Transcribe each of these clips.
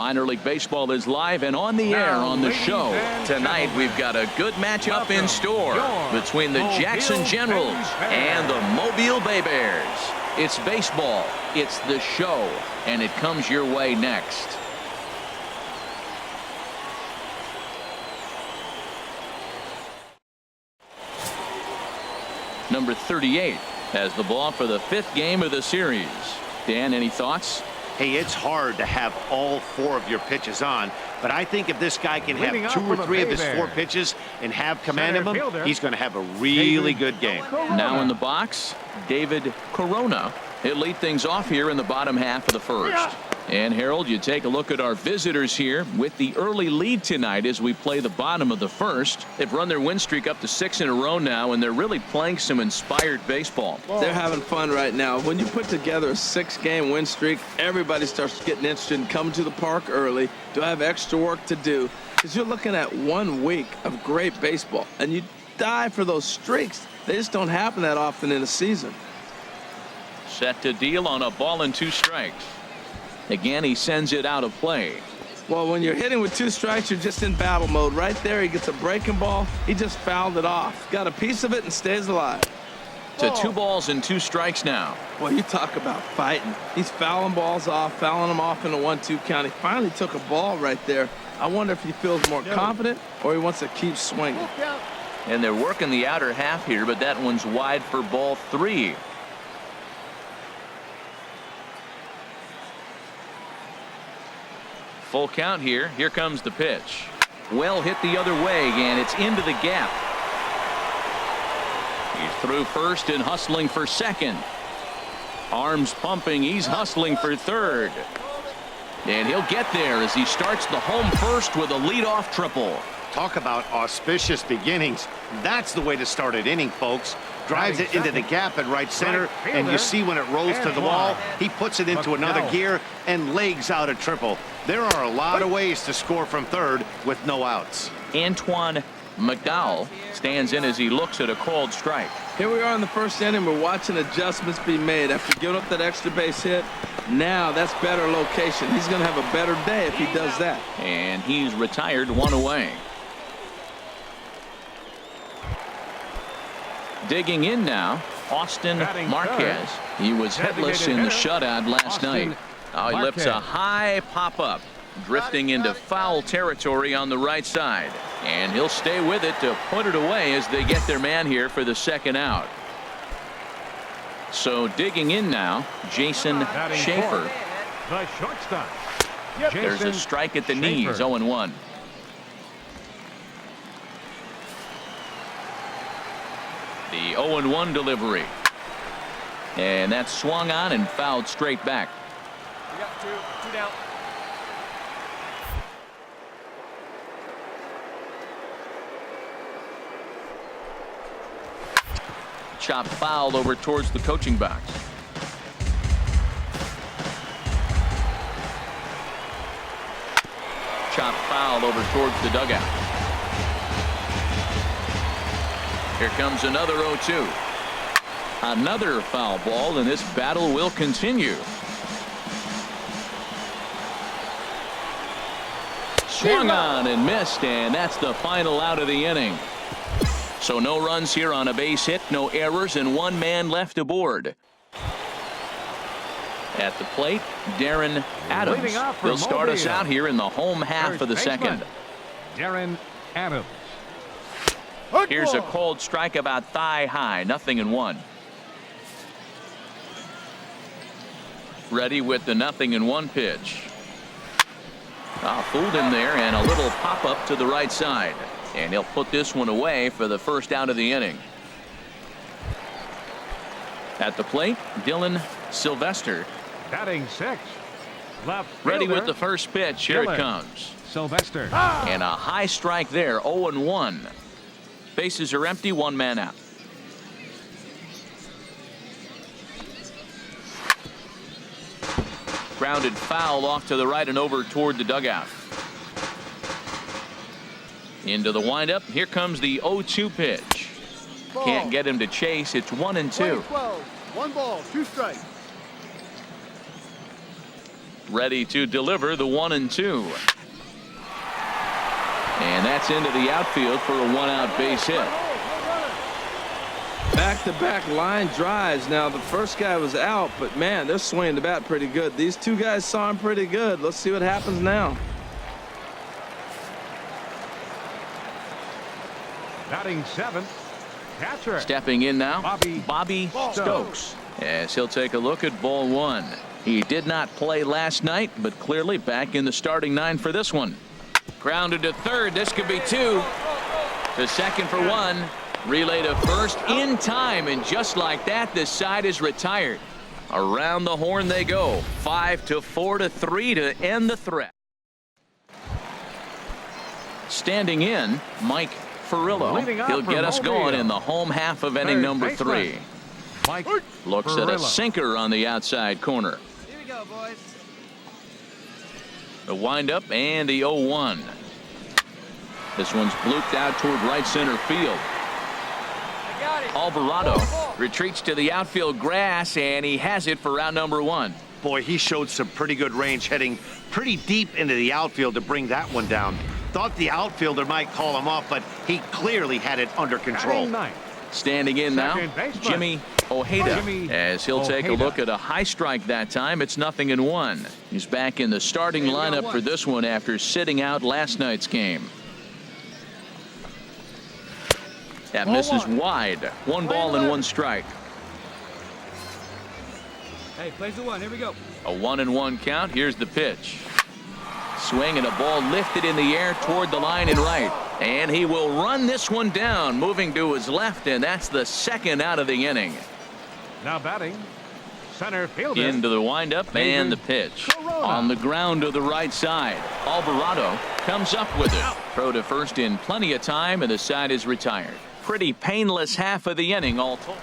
Minor League Baseball is live and on the air on the show. Tonight we've got a good matchup in store between the Jackson Generals and the Mobile Bay Bears. It's baseball, it's the show, and it comes your way next. Number 38 has the ball for the 5th game of the series. Dan, any thoughts? Hey, it's hard to have all 4 of your pitches on, but I think if this guy can have 2 or 3 of his 4 pitches and have command of them, he's going to have a really good game. Now in the box, David Corona. He'll lead things off here in the bottom half of the first. And Harold, you take a look at our visitors here with the early lead tonight as we play the bottom of the first. They've run their win streak up to 6 in a row now, and they're really playing some inspired baseball. They're having fun right now. When you put together a 6-game win streak, everybody starts getting interested in coming to the park early. Do I have extra work to do? Because you're looking at 1 week of great baseball, and you die for those streaks. They just don't happen that often in a season. Set to deal on a ball and 2 strikes. Again, he sends it out of play. Well, when you're hitting with 2 strikes, you're just in battle mode. Right there, he gets a breaking ball. He just fouled it off. Got a piece of it and stays alive. To 2 balls and 2 strikes now. Well, you talk about fighting. He's fouling balls off, fouling them off in a 1-2 count. He finally took a ball right there. I wonder if he feels more confident or he wants to keep swinging. And they're working the outer half here, but that one's wide for ball 3. Full count here. Here comes the pitch. Well hit the other way, and it's into the gap. He's through first and hustling for second. Arms pumping. He's hustling for third. And he'll get there as he starts the home first with a leadoff triple. Talk about auspicious beginnings. That's the way to start an inning, folks. Drives it into the gap at right center, and you see when it rolls to the wall, he puts it into another gear and legs out a triple. There are a lot of ways to score from third with no outs. Antoine McDowell stands in as he looks at a called strike. Here we are in the first inning. We're watching adjustments be made after giving up that extra base hit. Now that's better location. He's going to have a better day if he does that. And he's retired 1 away. Digging in now, Austin Marquez. He was hitless in the shutout last night. He lifts a high pop-up, drifting into foul territory on the right side. And he'll stay with it to put it away as they get their man here for the 2nd out. So digging in now, Jason Schaefer. The shortstop. There's a strike at the knees, 0-1. The 0-1 delivery. And that's swung on and fouled straight back. We got 2 down. Chop foul over towards the coaching box. Chop foul over towards the dugout. Here comes another 0-2. Another foul ball, and this battle will continue. Swung on and missed, and that's the final out of the inning. So no runs here on a base hit, no errors, and 1 man left aboard. At the plate, Darren Adams. He'll start us out here in the home half of the 2nd. Darren Adams. Here's a called strike about thigh high, 0-1. Ready with the 0-1 pitch. Fooled him there, and a little pop up to the right side. And he'll put this one away for the 1st out of the inning. At the plate, Dylan Sylvester. Batting 6. Left Ready fielder. with the first pitch. Here Dylan it comes. Sylvester. And a high strike there, 0-1. Bases are empty, 1 man out. Grounded foul off to the right and over toward the dugout. Into the windup. Here comes the 0-2 pitch. Can't get him to chase. It's 1-2. 1 ball, 2 strikes. ready to deliver the 1-2. And that's into the outfield for a 1-out base hit. Back-to-back line drives. Now, the first guy was out, but, man, they're swinging the bat pretty good. These two guys saw him pretty good. Let's see what happens now. Batting seventh, catcher. Stepping in now, Bobby Stokes. As he'll take a look at ball one. He did not play last night, but clearly back in the starting nine for this one. Grounded to third. This could be two. To second for one. Relay to first in time, and just like that, this side is retired. Around the horn they go. 5-4-3 to end the threat. Standing in, Mike Furillo. He'll get us going in the home half of inning number 3. Mike Looks at a sinker on the outside corner. Here we go, boys. The windup and the 0-1. This one's blooped out toward right center field. Alvarado retreats to the outfield grass, and he has it for round number 1. Boy, he showed some pretty good range, heading pretty deep into the outfield to bring that one down. Thought the outfielder might call him off, but he clearly had it under control. Standing in now, Jimmy Ojeda, as he'll take a look at a high strike that time. It's 0-1. He's back in the starting lineup for this one after sitting out last night's game. That misses wide. 1 ball and 1 strike. Hey, plays the 1. Here we go. A 1-1 count. Here's the pitch. Swing and a ball lifted in the air toward the line and right. And he will run this one down, moving to his left, and that's the second out of the inning. Now batting, center fielder. Into the windup and the pitch. On the ground to the right side. Alvarado comes up with it. Throw to first in plenty of time, and the side is retired. Pretty painless half of the inning all told.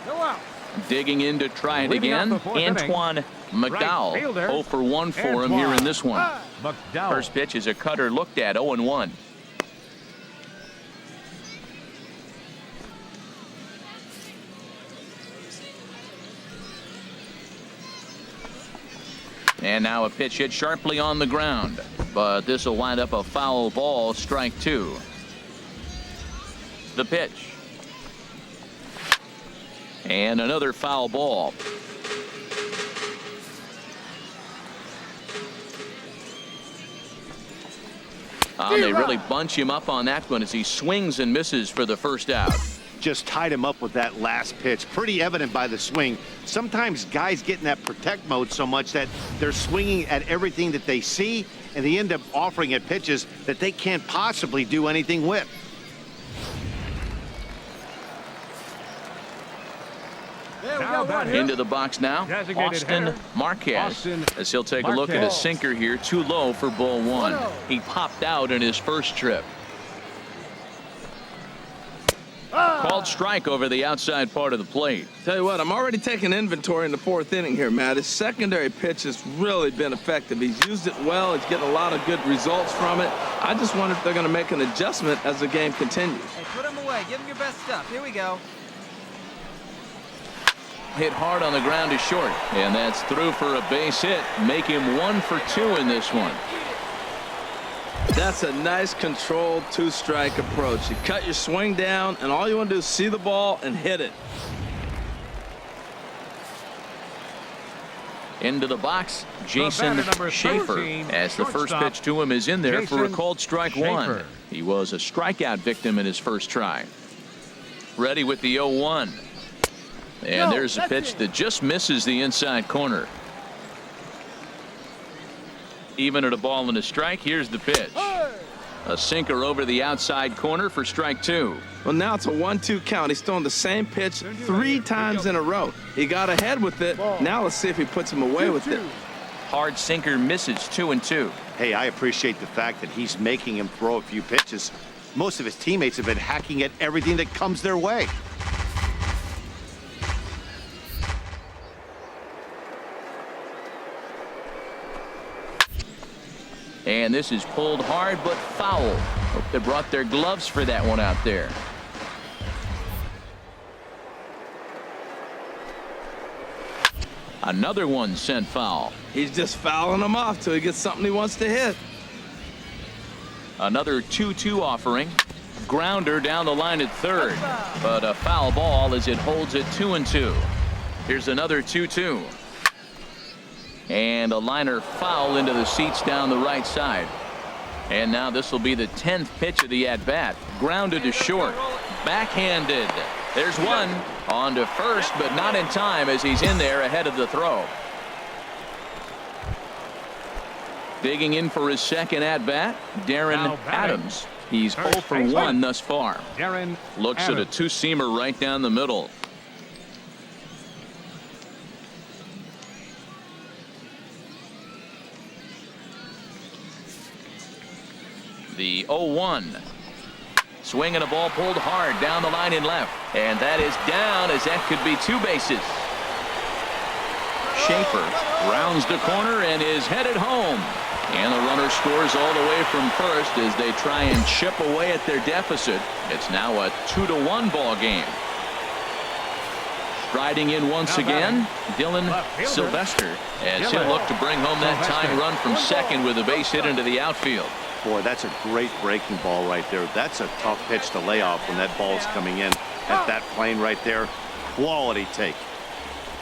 No out. Digging in to try it again, Antoine McDowell. 0 for 1 for him here in this one. McDowell. First pitch is a cutter looked at, 0-1. And now a pitch hit sharply on the ground, but this will wind up a foul ball, strike 2. The pitch. And another foul ball. They really bunch him up on that one as he swings and misses for the first out. Just tied him up with that last pitch. Pretty evident by the swing. Sometimes guys get in that protect mode so much that they're swinging at everything that they see, and they end up offering at pitches that they can't possibly do anything with. Into the box now, Austin Marquez, as he'll take a look at a sinker here, too low for ball 1. He popped out in his first trip. Called strike over the outside part of the plate. Tell you what, I'm already taking inventory in the 4th inning here, Matt. His secondary pitch has really been effective. He's used it well. He's getting a lot of good results from it. I just wonder if they're going to make an adjustment as the game continues. Hey, put him away. Give him your best stuff. Here we go. Hit hard on the ground to short, and that's through for a base hit. Make him 1 for 2 in this one. That's a nice controlled 2-strike approach. You cut your swing down, and all you want to do is see the ball and hit it. Into the box, Jason Schaefer, as the first pitch to him is in there for a called strike 1. He was a strikeout victim in his first try. Ready with the 0-1. And there's a pitch that just misses the inside corner. Even at a ball and a strike, here's the pitch. A sinker over the outside corner for strike 2. Well, now it's a 1-2 count. He's thrown the same pitch 3 times in a row. He got ahead with it. Now let's see if he puts him away with it. Hard sinker misses, 2-2. Hey, I appreciate the fact that he's making him throw a few pitches. Most of his teammates have been hacking at everything that comes their way. And this is pulled hard but foul. Hope they brought their gloves for that one out there. Another one sent foul. He's just fouling them off till he gets something he wants to hit. Another 2-2 offering. Grounder down the line at third, but a foul ball as it holds it 2-2. Here's another 2-2. And a liner foul into the seats down the right side. And now this will be the 10th pitch of the at-bat. Grounded to short. Backhanded. There's one. On to first, but not in time as he's in there ahead of the throw. Digging in for his second at-bat, Darren Adams. He's 0 for 1 thus far. Darren Looks at a two-seamer right down the middle. The 0-1. Swinging a ball pulled hard down the line in left. And that is down as that could be 2 bases. Schaefer rounds the corner and is headed home. And the runner scores all the way from first as they try and chip away at their deficit. It's now a 2-1 ball game. Striding in once again, Dylan Sylvester, as he'll look to bring home that tying run from second with a base hit into the outfield. Boy, that's a great breaking ball right there. That's a tough pitch to lay off when that ball's coming in at that plane right there. Quality take.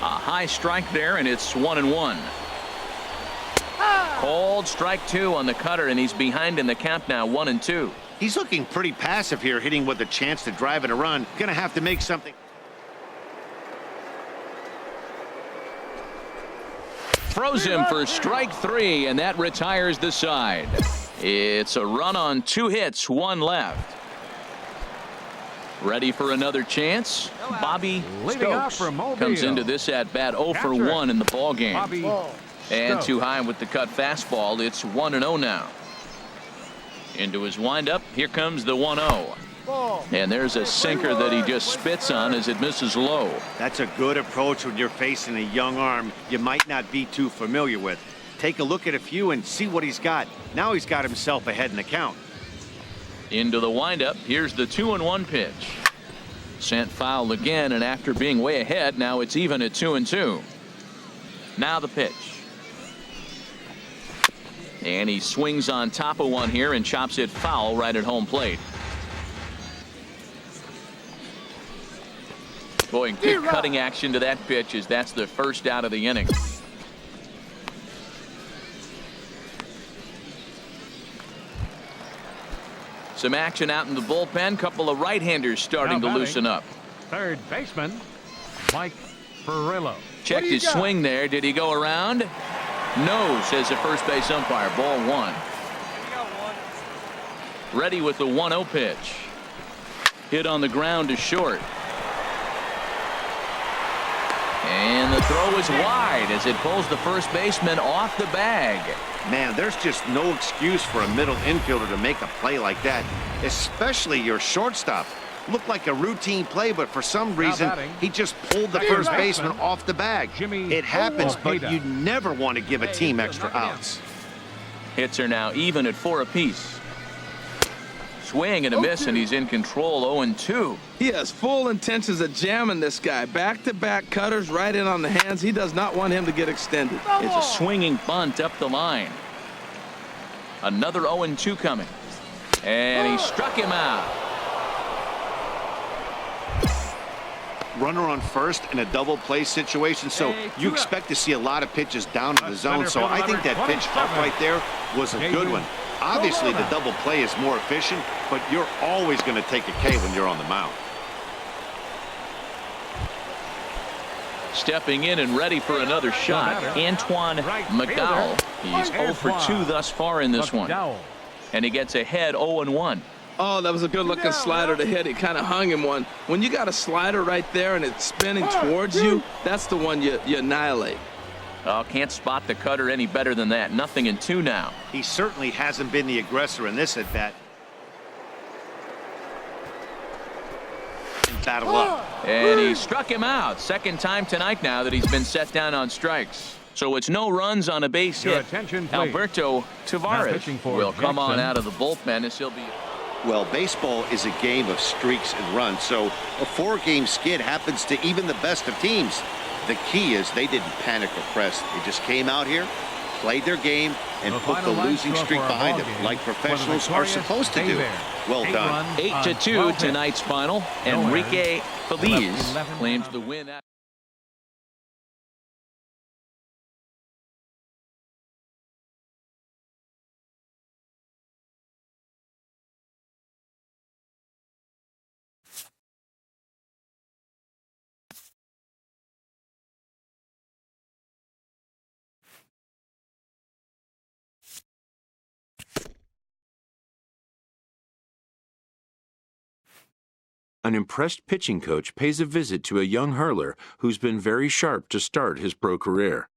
A high strike there, and it's 1-1. Called strike 2 on the cutter, and he's behind in the count now, 1-2. He's looking pretty passive here, hitting with a chance to drive in a run. Gonna have to make something. Throws him for strike 3, and that retires the side. It's a run on 2 hits, 1 left. Ready for another chance? Bobby Stokes comes into this at bat 0 for 1 in the ball game. And too high with the cut fastball. It's 1-0 now. Into his windup. Here comes the 1-0. And there's a sinker that he just spits on as it misses low. That's a good approach when you're facing a young arm you might not be too familiar with. Take a look at a few and see what he's got. Now he's got himself ahead in the count. Into the windup. Here's the 2-1 pitch. Sent foul again, and after being way ahead, now it's even at 2-2. Now the pitch. And he swings on top of one here and chops it foul right at home plate. Boy, good cutting action to that pitch as that's the first out of the inning. Some action out in the bullpen. Couple of right-handers starting to loosen up. Third baseman, Mike Perillo. Checked his swing there. Did he go around? No, says the first base umpire. Ball 1. Ready with the 1-0 pitch. Hit on the ground to short. And the throw is wide as it pulls the first baseman off the bag. Man, there's just no excuse for a middle infielder to make a play like that, especially your shortstop. Looked like a routine play, but for some reason, he just pulled the first baseman off the bag. It happens, but you never want to give a team extra outs. Hits are now even at 4 apiece. Swing and a miss, and he's in control. 0-2. He has full intentions of jamming this guy. Back-to-back cutters right in on the hands. He does not want him to get extended. It's a swinging bunt up the line. Another 0-2 coming. And he struck him out. Runner on first in a double play situation, so you expect to see a lot of pitches down in the zone. So I think that pitch up right there was a good one. Obviously, the double play is more efficient, but you're always going to take a K when you're on the mound. Stepping in and ready for another shot, Antoine McDowell. He's 0 for 2 thus far in this one. And he gets ahead 0-1. Oh, that was a good-looking slider to hit. It kind of hung him one. When you got a slider right there and it's spinning towards you, that's the one you annihilate. Oh, can't spot the cutter any better than that. 0-2 now. He certainly hasn't been the aggressor in this at-bat. Battle up. And he struck him out. Second time tonight now that he's been set down on strikes. So it's no runs on a base hit. Alberto Tavares will come on out of the bullpen as he'll be. Well, baseball is a game of streaks and runs, so a 4-game skid happens to even the best of teams. The key is they didn't panic or press. They just came out here, played their game, and put the losing streak behind them, like professionals are supposed to do. Well done. 8-2 tonight's final. Enrique Feliz claims the win. An impressed pitching coach pays a visit to a young hurler who's been very sharp to start his pro career.